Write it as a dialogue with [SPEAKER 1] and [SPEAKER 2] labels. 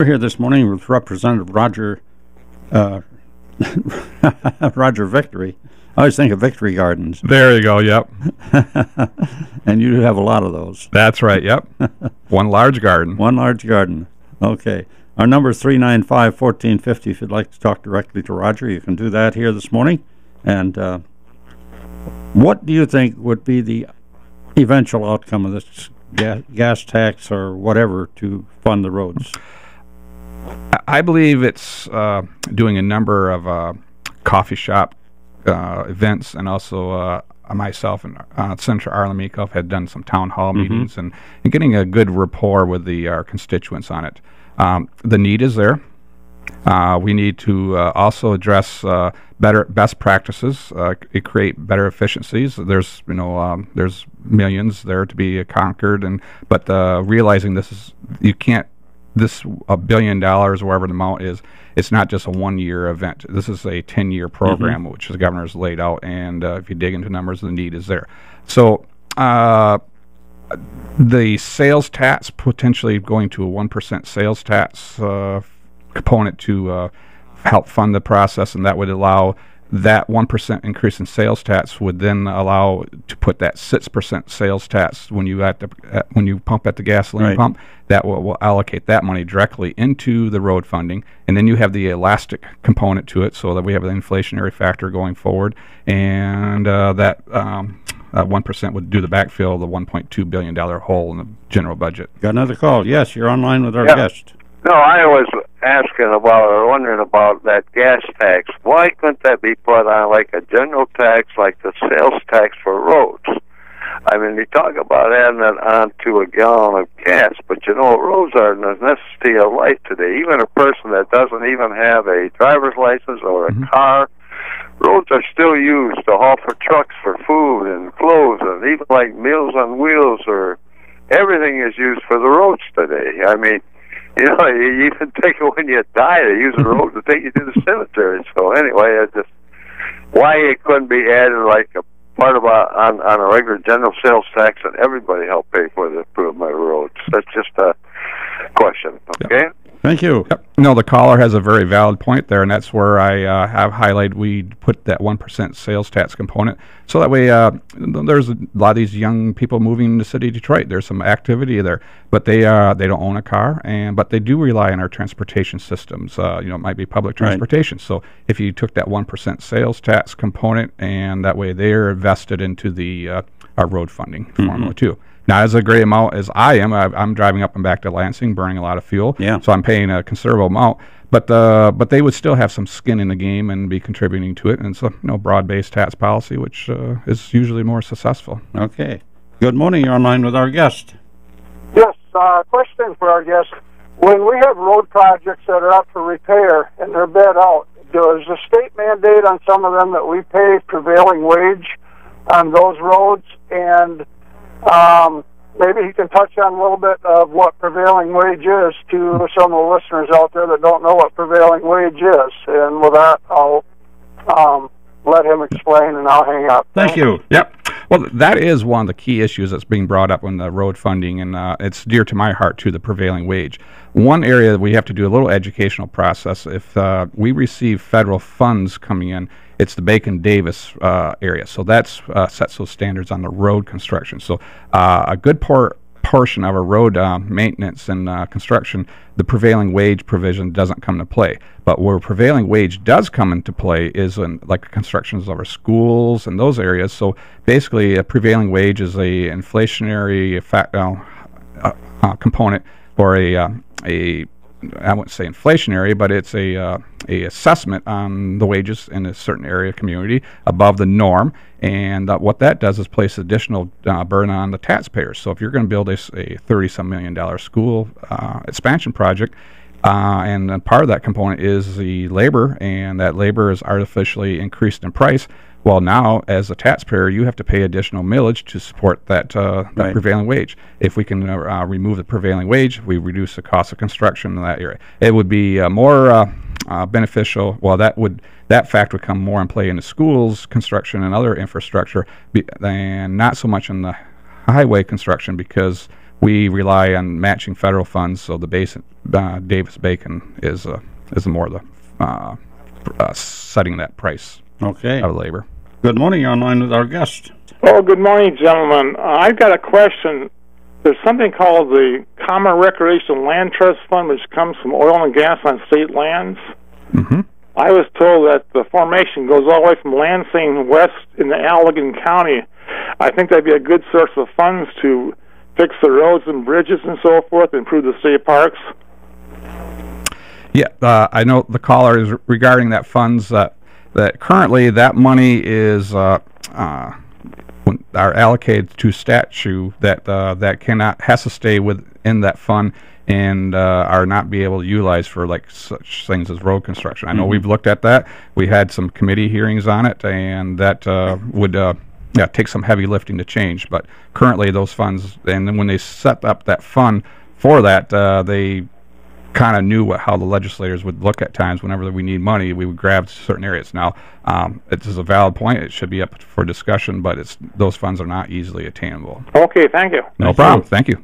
[SPEAKER 1] We're here this morning with Representative Roger Roger Victory. I always think of Victory Gardens.
[SPEAKER 2] There you go, yep.
[SPEAKER 1] And you have a lot of those.
[SPEAKER 2] That's right, yep. One large garden.
[SPEAKER 1] One large garden. Okay. Our number is 395-1450. If you'd like to talk directly to Roger, you can do that here this morning. And what do you think would be the eventual outcome of this gas tax or whatever to fund the roads?
[SPEAKER 2] I believe it's doing a number of coffee shop events, and also myself and Senator Arlen Meekhoff had done some town hall meetings and getting a good rapport with our constituents on it. The need is there. We need to also address best practices, create better efficiencies. There's there's millions there to be conquered, but realizing you can't. This $1 billion, or whatever the amount is, it's not just a one-year event. This is a 10-year program, which the governor's laid out, and if you dig into numbers, the need is there. So the sales tax, potentially going to a 1% sales tax component to help fund the process, and that would allow that 1% increase in sales tax would then allow to put that 6% sales tax when you pump at the gasoline pump. That will allocate that money directly into the road funding, and then you have the elastic component to it, so that we have the inflationary factor going forward, and that 1% would do the backfill of the $1.2 billion hole in the general budget.
[SPEAKER 1] Got another call. Yes, you're online with our guest.
[SPEAKER 3] No, I was asking about or wondering about that gas tax. Why couldn't that be put on like a general tax, like the sales tax for roads? I mean, you talk about adding it onto a gallon of gas, but roads are a necessity of life today. Even a person that doesn't even have a driver's license or a car, roads are still used to haul for trucks for food and clothes, and even like Meals on Wheels, or everything is used for the roads today. I mean, you even take it when you die, they use the road to take you to the cemetery. So anyway, why it couldn't be added like a part of on a regular general sales tax, and everybody help pay for the improvement of roads. That's just a question. Okay.
[SPEAKER 1] Yep. Thank you.
[SPEAKER 2] Yep. No, the caller has a very valid point there, and that's where I have highlighted we put that 1% sales tax component, so that way there's a lot of these young people moving in the city of Detroit. There's some activity there, but they don't own a car, but they do rely on our transportation systems. It might be public transportation. Right. So if you took that 1% sales tax component, and that way they're invested into the our road funding formula too. Not as a great amount as I am. I'm driving up and back to Lansing, burning a lot of fuel. Yeah. So I'm paying a considerable amount. But they would still have some skin in the game and be contributing to it. And it's a broad-based tax policy, which is usually more successful.
[SPEAKER 1] Okay. Good morning. You're online with our guest.
[SPEAKER 4] Yes. Question for our guest. When we have road projects that are up for repair and they're bid out, does the state mandate on some of them that we pay prevailing wage on those roads? And maybe he can touch on a little bit of what prevailing wage is to some of the listeners out there that don't know what prevailing wage is. And with that, I'll let him explain, and I'll hang up.
[SPEAKER 1] Thank you.
[SPEAKER 2] Yep. Well, that is one of the key issues that's being brought up in the road funding, and it's dear to my heart, too, the prevailing wage. One area that we have to do a little educational process. If we receive federal funds coming in, it's the Bacon-Davis area. So that's sets those standards on the road construction. So a good portion of our road maintenance and construction, the prevailing wage provision doesn't come into play. But where prevailing wage does come into play is in like constructions of our schools and those areas. So basically, a prevailing wage is a inflationary component, or I wouldn't say inflationary, but it's a assessment on the wages in a certain area community above the norm, and what that does is place additional burden on the taxpayers. So if you're going to build a $30-some million school expansion project, and part of that component is the labor, and that labor is artificially increased in price. Well, now, as a taxpayer, you have to pay additional millage to support that prevailing wage. If we can remove the prevailing wage, we reduce the cost of construction in that area. It would be more beneficial. Well, that fact would come more in play in the schools, construction, and other infrastructure, and not so much in the highway construction, because we rely on matching federal funds, so the Davis-Bacon is more the setting that price
[SPEAKER 1] Okay.
[SPEAKER 2] of labor.
[SPEAKER 1] Good morning. You're online with our guest.
[SPEAKER 5] Oh, good morning, gentlemen. I've got a question. There's something called the Common Recreation Land Trust Fund, which comes from oil and gas on state lands.
[SPEAKER 2] Mm-hmm.
[SPEAKER 5] I was told that the formation goes all the way from Lansing west into Allegan County. I think that'd be a good source of funds to fix the roads and bridges and so forth, improve the state parks.
[SPEAKER 2] Yeah, I know the caller is regarding that funds that currently that money is are allocated to statute that has to stay within that fund and are not be able to utilize for like such things as road construction. I know we've looked at that. We had some committee hearings on it, and that would take some heavy lifting to change. But currently, those funds, and then when they set up that fund for that, they kind of knew how the legislators would look at times. Whenever we need money, we would grab certain areas. Now, it is a valid point. It should be up for discussion, but those funds are not easily attainable.
[SPEAKER 5] Okay, thank you.
[SPEAKER 2] No problem. Thank you.